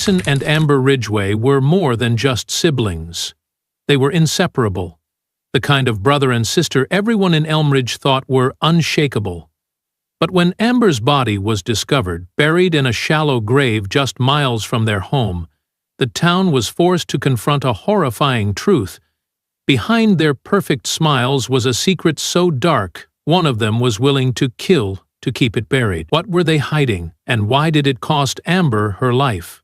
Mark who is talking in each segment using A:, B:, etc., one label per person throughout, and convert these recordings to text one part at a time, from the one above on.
A: Mason and Amber Rididgeway were more than just siblings. They were inseparable, the kind of brother and sister everyone in Elmridge thought were unshakable. But when Amber's body was discovered, buried in a shallow grave just miles from their home, the town was forced to confront a horrifying truth. Behind their perfect smiles was a secret so dark, one of them was willing to kill to keep it buried. What were they hiding, and why did it cost Amber her life?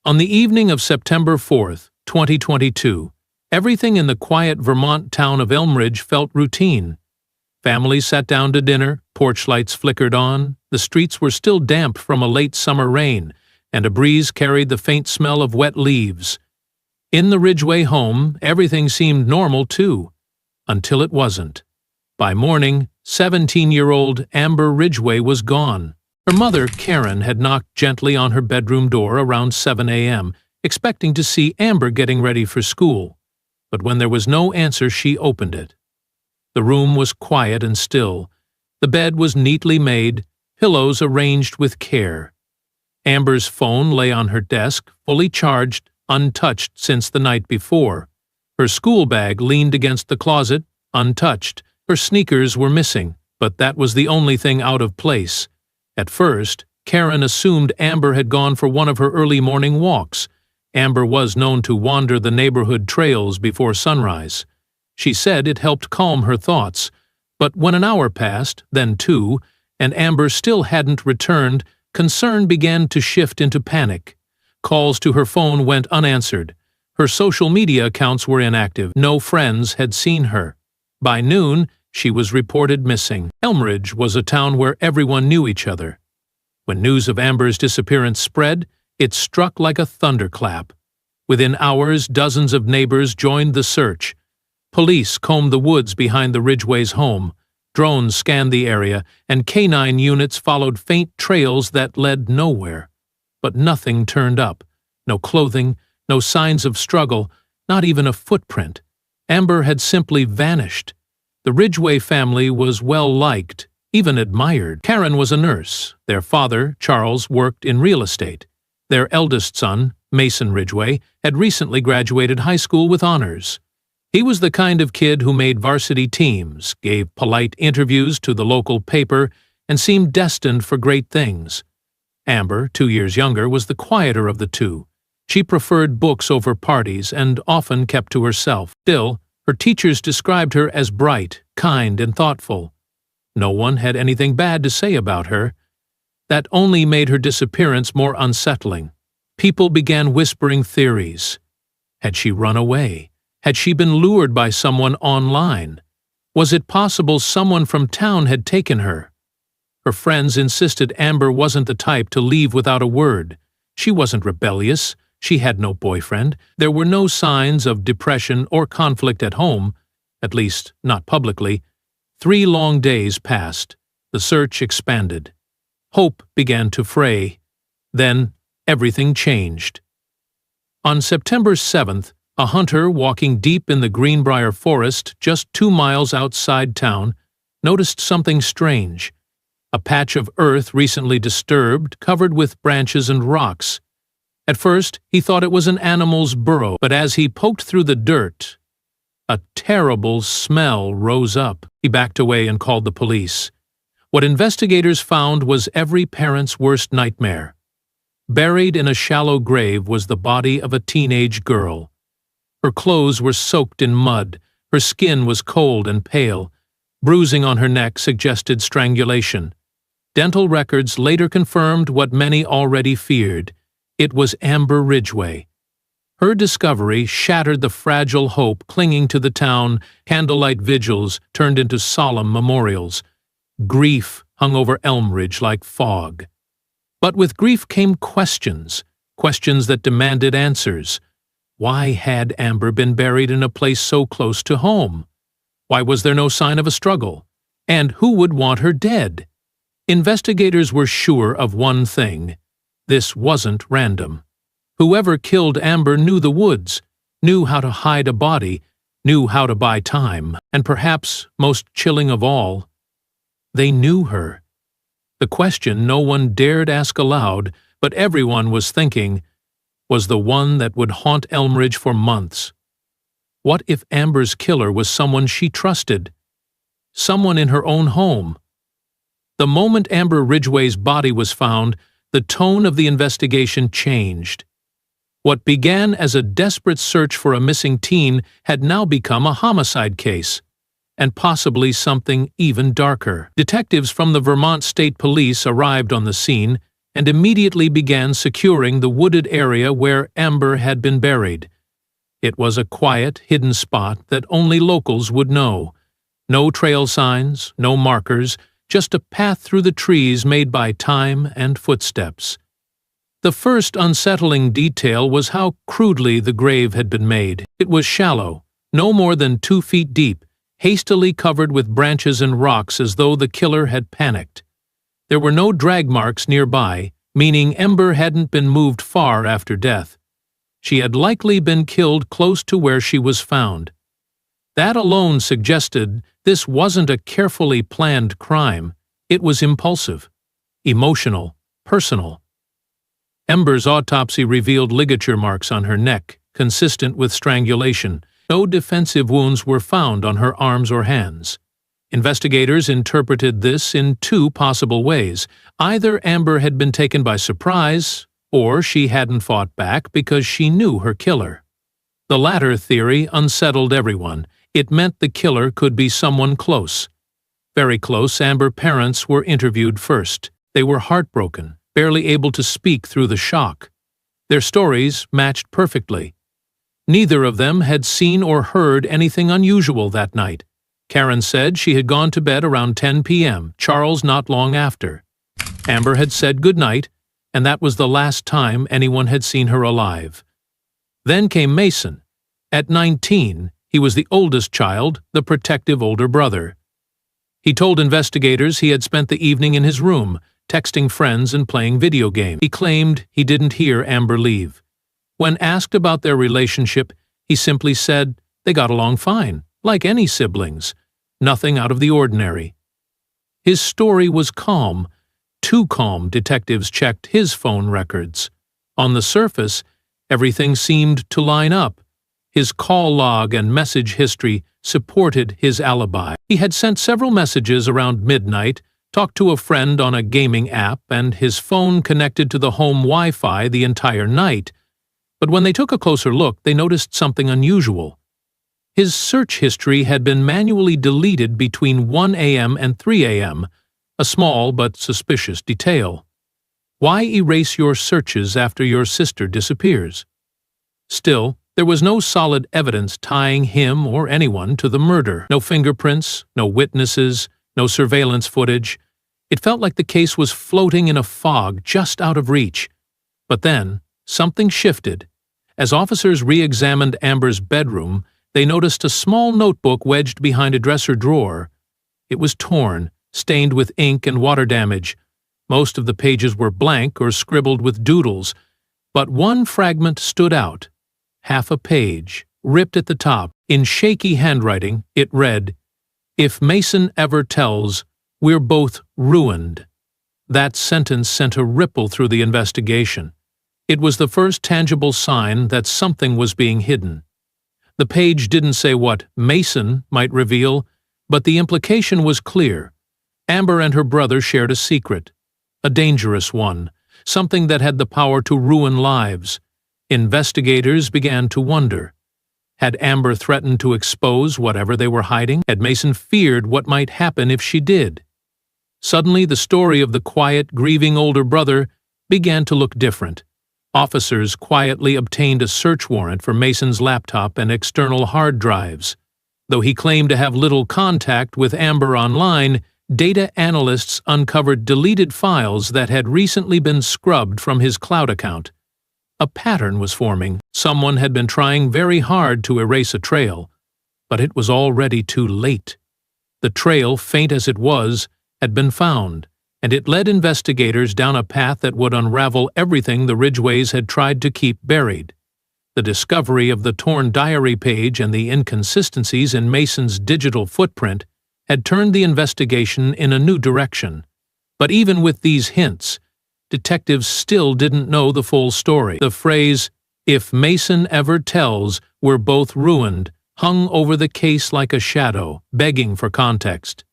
A: On the evening of September 4th, 2022, everything in the quiet Vermont town of Elmridge felt routine. Families sat down to dinner, porch lights flickered on, the streets were still damp from a late summer rain, and a breeze carried the faint smell of wet leaves. In the Rididgeway home, everything seemed normal too, until it wasn't. By morning, 17-year-old Amber Rididgeway was gone. Her mother, Karen, had knocked gently on her bedroom door around 7 a.m., expecting to see Amber getting ready for school. But when there was no answer, she opened it. The room was quiet and still. The bed was neatly made, pillows arranged with care. Amber's phone lay on her desk, fully charged, untouched since the night before. Her school bag leaned against the closet, untouched. Her sneakers were missing, but that was the only thing out of place. At first, Karen assumed Amber had gone for one of her early morning walks. Amber was known to wander the neighborhood trails before sunrise. She said it helped calm her thoughts. But when an hour passed, then two, and Amber still hadn't returned, concern began to shift into panic. Calls to her phone went unanswered. Her social media accounts were inactive. No friends had seen her. By noon, she was reported missing. Elmridge was a town where everyone knew each other. When news of Amber's disappearance spread, it struck like a thunderclap. Within hours, dozens of neighbors joined the search. Police combed the woods behind the Rididgeway's home. Drones scanned the area, and canine units followed faint trails that led nowhere. But nothing turned up. No clothing, no signs of struggle, not even a footprint. Amber had simply vanished. The Rididgeway family was well-liked, even admired. Karen was a nurse. Their father, Charles, worked in real estate. Their eldest son, Mason Rididgeway, had recently graduated high school with honors. He was the kind of kid who made varsity teams, gave polite interviews to the local paper, and seemed destined for great things. Amber, 2 years younger, was the quieter of the two. She preferred books over parties and often kept to herself. Still, her teachers described her as bright, kind, and thoughtful. No one had anything bad to say about her. That only made her disappearance more unsettling. People began whispering theories. Had she run away? Had she been lured by someone online? Was it possible someone from town had taken her? Her friends insisted Amber wasn't the type to leave without a word. She wasn't rebellious. She had no boyfriend. There were no signs of depression or conflict at home, at least not publicly. 3 long days passed. The search expanded. Hope began to fray. Then everything changed. On September 7th, a hunter walking deep in the Greenbrier forest just 2 miles outside town noticed something strange. A patch of earth recently disturbed, covered with branches and rocks. At first, he thought it was an animal's burrow, but as he poked through the dirt, a terrible smell rose up. He backed away and called the police. What investigators found was every parent's worst nightmare. Buried in a shallow grave was the body of a teenage girl. Her clothes were soaked in mud, her skin was cold and pale. Bruising on her neck suggested strangulation. Dental records later confirmed what many already feared. It was Amber Rididgeway. Her discovery shattered the fragile hope clinging to the town. Candlelight vigils turned into solemn memorials. Grief hung over Elmridge like fog. But with grief came questions that demanded answers. Why had Amber been buried in a place so close to home? Why was there no sign of a struggle? And who would want her dead? Investigators were sure of one thing. This wasn't random. Whoever killed Amber knew the woods, knew how to hide a body, knew how to buy time, and perhaps, most chilling of all, they knew her. The question no one dared ask aloud, but everyone was thinking, was the one that would haunt Elmridge for months. What if Amber's killer was someone she trusted? Someone in her own home? The moment Amber Rididgeway's body was found, the tone of the investigation changed. What began as a desperate search for a missing teen had now become a homicide case, and possibly something even darker. Detectives from the Vermont State Police arrived on the scene and immediately began securing the wooded area where Amber had been buried. It was a quiet, hidden spot that only locals would know. No trail signs, no markers, just a path through the trees made by time and footsteps. The first unsettling detail was how crudely the grave had been made. It was shallow, no more than 2 feet deep, hastily covered with branches and rocks as though the killer had panicked. There were no drag marks nearby, meaning Amber hadn't been moved far after death. She had likely been killed close to where she was found. That alone suggested this wasn't a carefully planned crime. It was impulsive, emotional, personal. Amber's autopsy revealed ligature marks on her neck, consistent with strangulation. No defensive wounds were found on her arms or hands. Investigators interpreted this in 2 possible ways. Either Amber had been taken by surprise, or she hadn't fought back because she knew her killer. The latter theory unsettled everyone. It meant the killer could be someone close. Very close. Amber parents were interviewed first. They were heartbroken, barely able to speak through the shock. Their stories matched perfectly. Neither of them had seen or heard anything unusual that night. Karen said she had gone to bed around 10 p.m., Charles not long after. Amber had said goodnight, and that was the last time anyone had seen her alive. Then came Mason. At 19, he was the oldest child, the protective older brother. He told investigators he had spent the evening in his room, texting friends and playing video games. He claimed he didn't hear Amber leave. When asked about their relationship, he simply said they got along fine, like any siblings. Nothing out of the ordinary. His story was calm. Too calm, detectives checked his phone records. On the surface, everything seemed to line up. His call log and message history supported his alibi. He had sent several messages around midnight, talked to a friend on a gaming app, and his phone connected to the home Wi-Fi the entire night. But when they took a closer look, they noticed something unusual. His search history had been manually deleted between 1 a.m. and 3 a.m., a small but suspicious detail. Why erase your searches after your sister disappears? Still, there was no solid evidence tying him or anyone to the murder. No fingerprints, no witnesses, no surveillance footage. It felt like the case was floating in a fog just out of reach. But then, something shifted. As officers re-examined Amber's bedroom, they noticed a small notebook wedged behind a dresser drawer. It was torn, stained with ink and water damage. Most of the pages were blank or scribbled with doodles, but one fragment stood out. Half a page, ripped at the top. In shaky handwriting, it read, "If Mason ever tells, we're both ruined." That sentence sent a ripple through the investigation. It was the first tangible sign that something was being hidden. The page didn't say what Mason might reveal, but the implication was clear. Amber and her brother shared a secret, a dangerous one, something that had the power to ruin lives. Investigators began to wonder. Had Amber threatened to expose whatever they were hiding? Had Mason feared what might happen if she did? Suddenly, the story of the quiet, grieving older brother began to look different. Officers quietly obtained a search warrant for Mason's laptop and external hard drives. Though he claimed to have little contact with Amber online, data analysts uncovered deleted files that had recently been scrubbed from his cloud account. A pattern was forming. Someone had been trying very hard to erase a trail, but it was already too late. The trail, faint as it was, had been found, and it led investigators down a path that would unravel everything the Rididgeways had tried to keep buried. The discovery of the torn diary page and the inconsistencies in Mason's digital footprint had turned the investigation in a new direction. But even with these hints, detectives still didn't know the full story. The phrase, "If Mason ever tells, we're both ruined," hung over the case like a shadow, begging for context.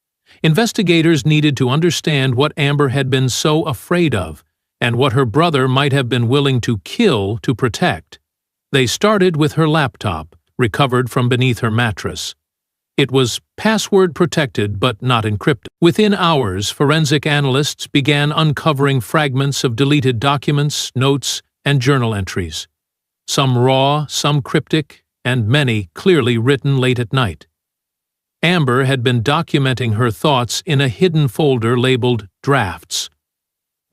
A: Investigators needed to understand what Amber had been so afraid of, and what her brother might have been willing to kill to protect. They started with her laptop, recovered from beneath her mattress. It was password-protected but not encrypted. Within hours, forensic analysts began uncovering fragments of deleted documents, notes, and journal entries. Some raw, some cryptic, and many clearly written late at night. Amber had been documenting her thoughts in a hidden folder labeled Drafts.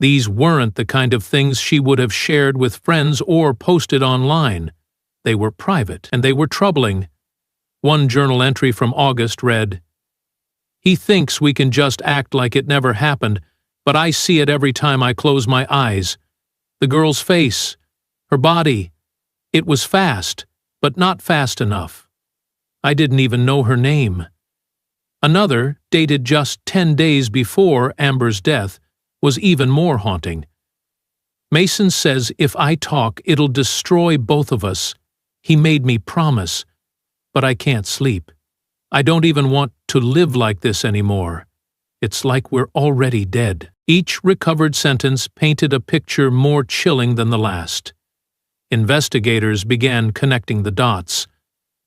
A: These weren't the kind of things she would have shared with friends or posted online. They were private, and they were troubling. One journal entry from August read, "He thinks we can just act like it never happened, but I see it every time I close my eyes. The girl's face, her body. It was fast, but not fast enough. I didn't even know her name." Another, dated just 10 days before Amber's death, was even more haunting. "Mason says if I talk, it'll destroy both of us. He made me promise. But I can't sleep. I don't even want to live like this anymore. It's like we're already dead." Each recovered sentence painted a picture more chilling than the last. Investigators began connecting the dots.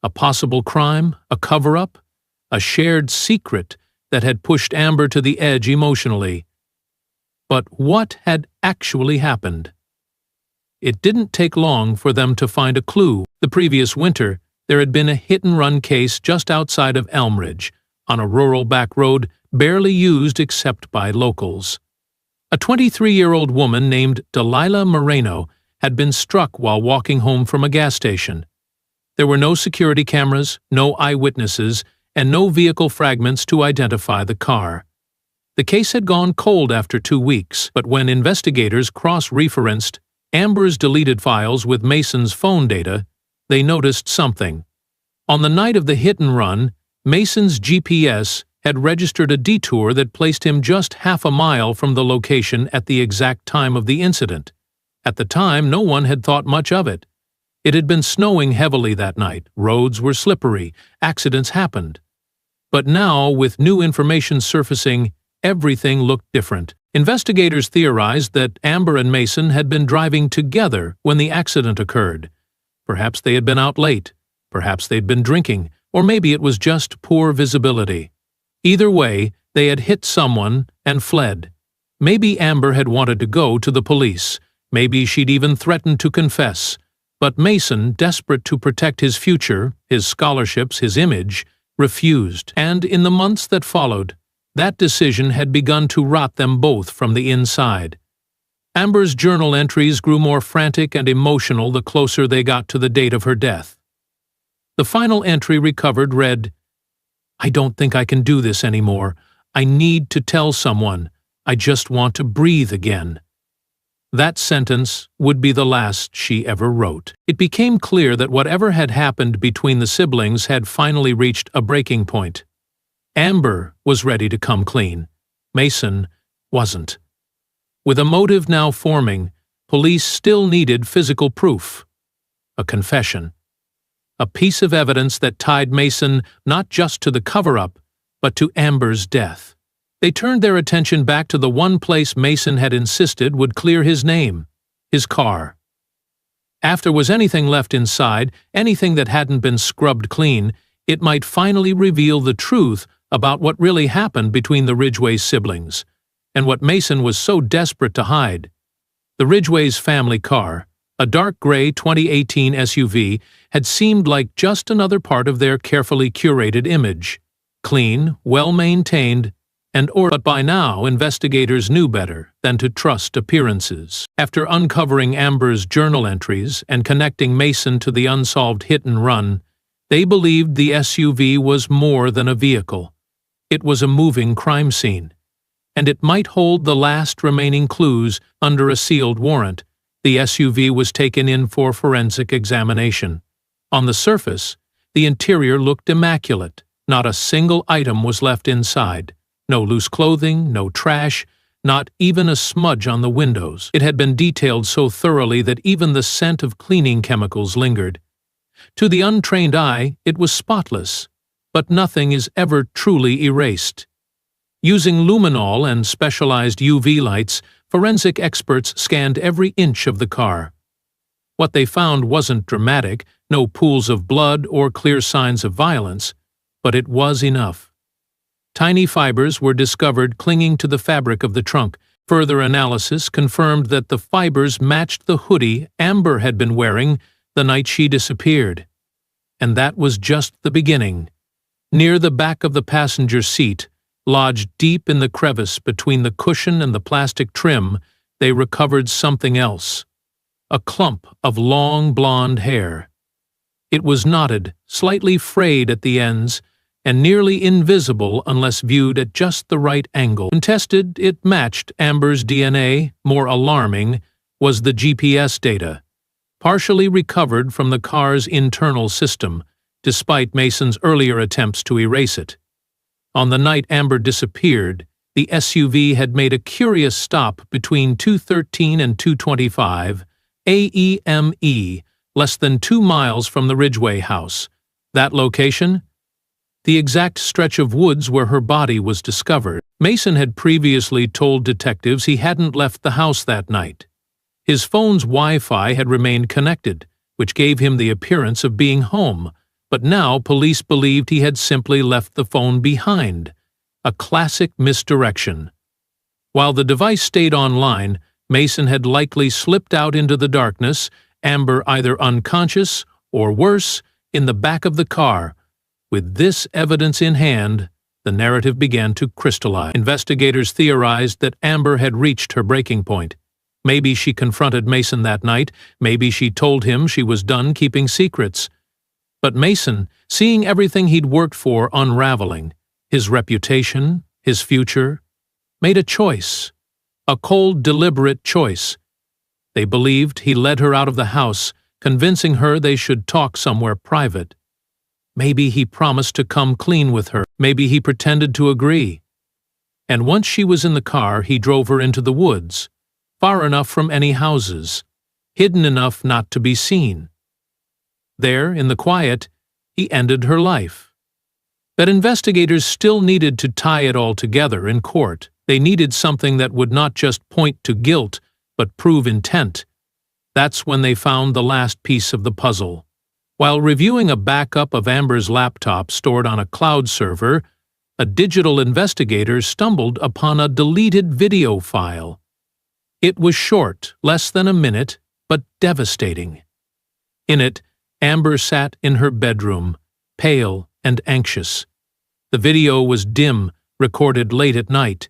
A: A possible crime, a cover-up, a shared secret that had pushed Amber to the edge emotionally. But what had actually happened? It didn't take long for them to find a clue. The previous winter, there had been a hit-and-run case just outside of Elmridge, on a rural back road barely used except by locals. A 23-year-old woman named Delilah Moreno had been struck while walking home from a gas station. There were no security cameras, no eyewitnesses, and no vehicle fragments to identify the car. The case had gone cold after 2 weeks, but when investigators cross-referenced Amber's deleted files with Mason's phone data, they noticed something. On the night of the hit-and-run, Mason's GPS had registered a detour that placed him just half a mile from the location at the exact time of the incident. At the time, no one had thought much of it. It had been snowing heavily that night, roads were slippery, accidents happened. But now, with new information surfacing, everything looked different. Investigators theorized that Amber and Mason had been driving together when the accident occurred. Perhaps they had been out late, perhaps they'd been drinking, or maybe it was just poor visibility. Either way, they had hit someone and fled. Maybe Amber had wanted to go to the police, maybe she'd even threatened to confess. But Mason, desperate to protect his future, his scholarships, his image, refused. And in the months that followed, that decision had begun to rot them both from the inside. Amber's journal entries grew more frantic and emotional the closer they got to the date of her death. The final entry recovered read, "I don't think I can do this anymore. I need to tell someone. I just want to breathe again." That sentence would be the last she ever wrote. It became clear that whatever had happened between the siblings had finally reached a breaking point. Amber was ready to come clean. Mason wasn't. With a motive now forming, police still needed physical proof. A confession. A piece of evidence that tied Mason not just to the cover-up, but to Amber's death. They turned their attention back to the one place Mason had insisted would clear his name, his car. After was anything left inside, anything that hadn't been scrubbed clean, it might finally reveal the truth about what really happened between the Rididgeway siblings, and what Mason was so desperate to hide. The Rididgeway's family car, a dark gray 2018 SUV, had seemed like just another part of their carefully curated image. Clean, well-maintained, but by now investigators knew better than to trust appearances. After uncovering Amber's journal entries and connecting Mason to the unsolved hit-and-run, they believed the SUV was more than a vehicle. It was a moving crime scene, and it might hold the last remaining clues under a sealed warrant. The SUV was taken in for forensic examination. On the surface, the interior looked immaculate. Not a single item was left inside. No loose clothing, no trash, not even a smudge on the windows. It had been detailed so thoroughly that even the scent of cleaning chemicals lingered. To the untrained eye, it was spotless, but nothing is ever truly erased. Using luminol and specialized UV lights, forensic experts scanned every inch of the car. What they found wasn't dramatic, no pools of blood or clear signs of violence, but it was enough. Tiny fibers were discovered clinging to the fabric of the trunk. Further analysis confirmed that the fibers matched the hoodie Amber had been wearing the night she disappeared. And that was just the beginning. Near the back of the passenger seat, lodged deep in the crevice between the cushion and the plastic trim, they recovered something else. A clump of long blonde hair. It was knotted, slightly frayed at the ends, and nearly invisible unless viewed at just the right angle. When tested, it matched Amber's DNA. More alarming was the GPS data, partially recovered from the car's internal system, despite Mason's earlier attempts to erase it. On the night Amber disappeared, the SUV had made a curious stop between 213 and 225 AEME, less than 2 miles from the Ridgeway house. That location? The exact stretch of woods where her body was discovered. Mason had previously told detectives he hadn't left the house that night. His phone's Wi-Fi had remained connected, which gave him the appearance of being home, but now police believed he had simply left the phone behind. A classic misdirection. While the device stayed online, Mason had likely slipped out into the darkness, Amber either unconscious or worse, in the back of the car. With this evidence in hand, the narrative began to crystallize. Investigators theorized that Amber had reached her breaking point. Maybe she confronted Mason that night, maybe she told him she was done keeping secrets. But Mason, seeing everything he'd worked for unraveling, his reputation, his future, made a choice. A cold, deliberate choice. They believed he led her out of the house, convincing her they should talk somewhere private. Maybe he promised to come clean with her. Maybe he pretended to agree. And once she was in the car, he drove her into the woods, far enough from any houses, hidden enough not to be seen. There, in the quiet, he ended her life. But investigators still needed to tie it all together in court. They needed something that would not just point to guilt, but prove intent. That's when they found the last piece of the puzzle. While reviewing a backup of Amber's laptop stored on a cloud server, a digital investigator stumbled upon a deleted video file. It was short, less than a minute, but devastating. In it, Amber sat in her bedroom, pale and anxious. The video was dim, recorded late at night.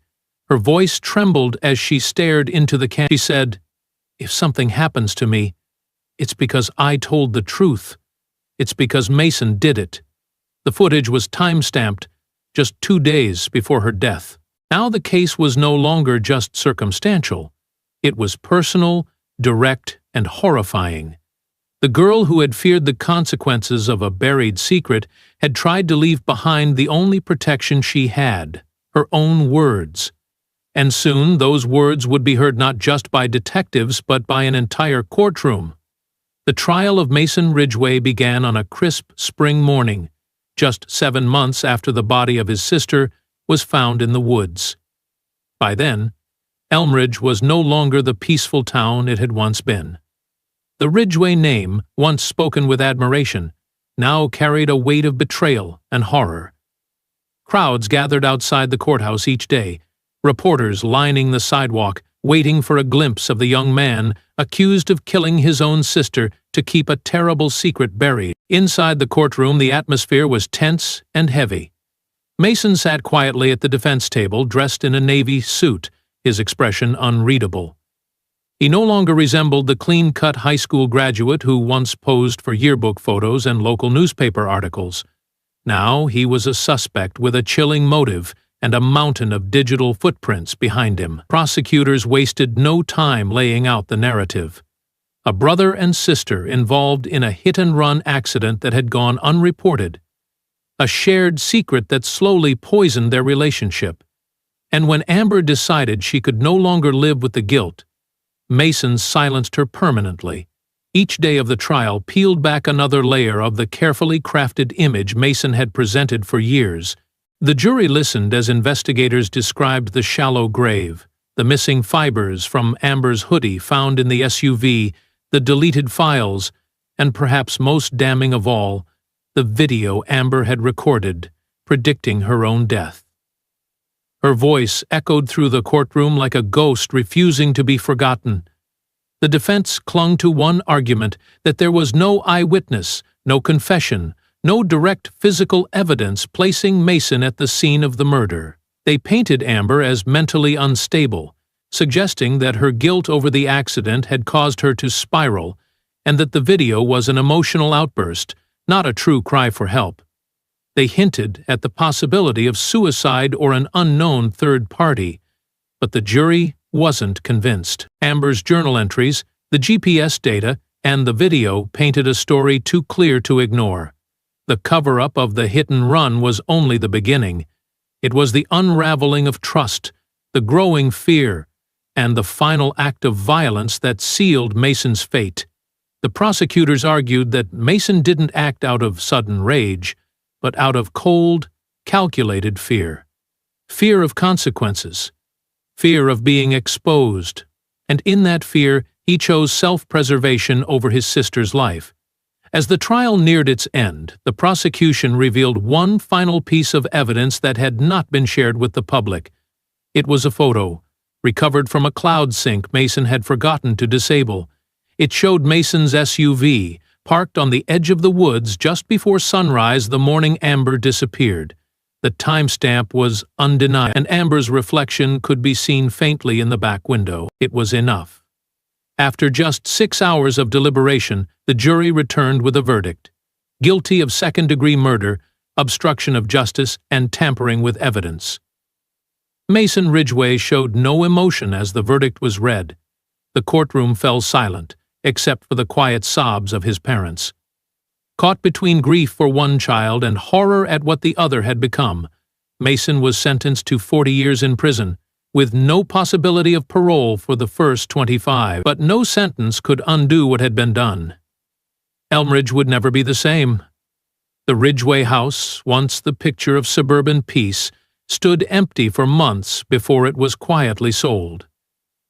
A: Her voice trembled as she stared into the camera. She said, "If something happens to me, it's because I told the truth. It's because Mason did it." The footage was time-stamped, just 2 days before her death. Now the case was no longer just circumstantial. It was personal, direct, and horrifying. The girl who had feared the consequences of a buried secret had tried to leave behind the only protection she had, her own words. And soon those words would be heard not just by detectives but by an entire courtroom. The trial of Mason Ridgeway began on a crisp spring morning, just 7 months after the body of his sister was found in the woods. By then, Elmridge was no longer the peaceful town it had once been. The Ridgeway name, once spoken with admiration, now carried a weight of betrayal and horror. Crowds gathered outside the courthouse each day, reporters lining the sidewalk, waiting for a glimpse of the young man accused of killing his own sister to keep a terrible secret buried. Inside the courtroom, the atmosphere was tense and heavy. Mason sat quietly at the defense table, dressed in a navy suit, his expression unreadable. He no longer resembled the clean-cut high school graduate who once posed for yearbook photos and local newspaper articles. Now he was a suspect with a chilling motive and a mountain of digital footprints behind him. Prosecutors wasted no time laying out the narrative. A brother and sister involved in a hit-and-run accident that had gone unreported. A shared secret that slowly poisoned their relationship. And when Amber decided she could no longer live with the guilt, Mason silenced her permanently. Each day of the trial peeled back another layer of the carefully crafted image Mason had presented for years. The jury listened as investigators described the shallow grave, the missing fibers from Amber's hoodie found in the SUV, the deleted files, and perhaps most damning of all, the video Amber had recorded, predicting her own death. Her voice echoed through the courtroom like a ghost refusing to be forgotten. The defense clung to one argument, that there was no eyewitness, no confession, no direct physical evidence placing Mason at the scene of the murder. They painted Amber as mentally unstable, suggesting that her guilt over the accident had caused her to spiral, and that the video was an emotional outburst, not a true cry for help. They hinted at the possibility of suicide or an unknown third party, but the jury wasn't convinced. Amber's journal entries, the GPS data, and the video painted a story too clear to ignore. The cover-up of the hit-and-run was only the beginning. It was the unraveling of trust, the growing fear, and the final act of violence that sealed Mason's fate. The prosecutors argued that Mason didn't act out of sudden rage, but out of cold, calculated fear. Fear of consequences. Fear of being exposed. And in that fear, he chose self-preservation over his sister's life. As the trial neared its end, the prosecution revealed one final piece of evidence that had not been shared with the public. It was a photo, recovered from a cloud sink Mason had forgotten to disable. It showed Mason's SUV, parked on the edge of the woods just before sunrise the morning Amber disappeared. The timestamp was undeniable, and Amber's reflection could be seen faintly in the back window. It was enough. After just 6 hours of deliberation, the jury returned with a verdict: guilty of second-degree murder, obstruction of justice, and tampering with evidence. Mason Rididgeway showed no emotion as the verdict was read. The courtroom fell silent, except for the quiet sobs of his parents. Caught between grief for one child and horror at what the other had become, Mason was sentenced to 40 years in prison, with no possibility of parole for the first 25. But no sentence could undo what had been done. Elmridge would never be the same. The Rididgeway house, once the picture of suburban peace, stood empty for months before it was quietly sold.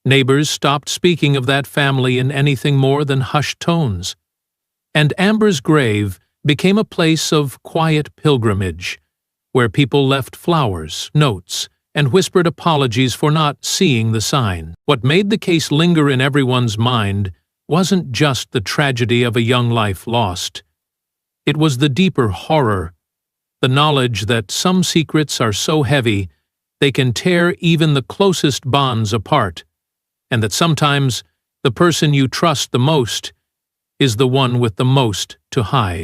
A: Neighbors stopped speaking of that family in anything more than hushed tones. And Amber's grave became a place of quiet pilgrimage, where people left flowers, notes, and whispered apologies for not seeing the sign. What made the case linger in everyone's mind wasn't just the tragedy of a young life lost. It was the deeper horror, the knowledge that some secrets are so heavy they can tear even the closest bonds apart, and that sometimes the person you trust the most is the one with the most to hide.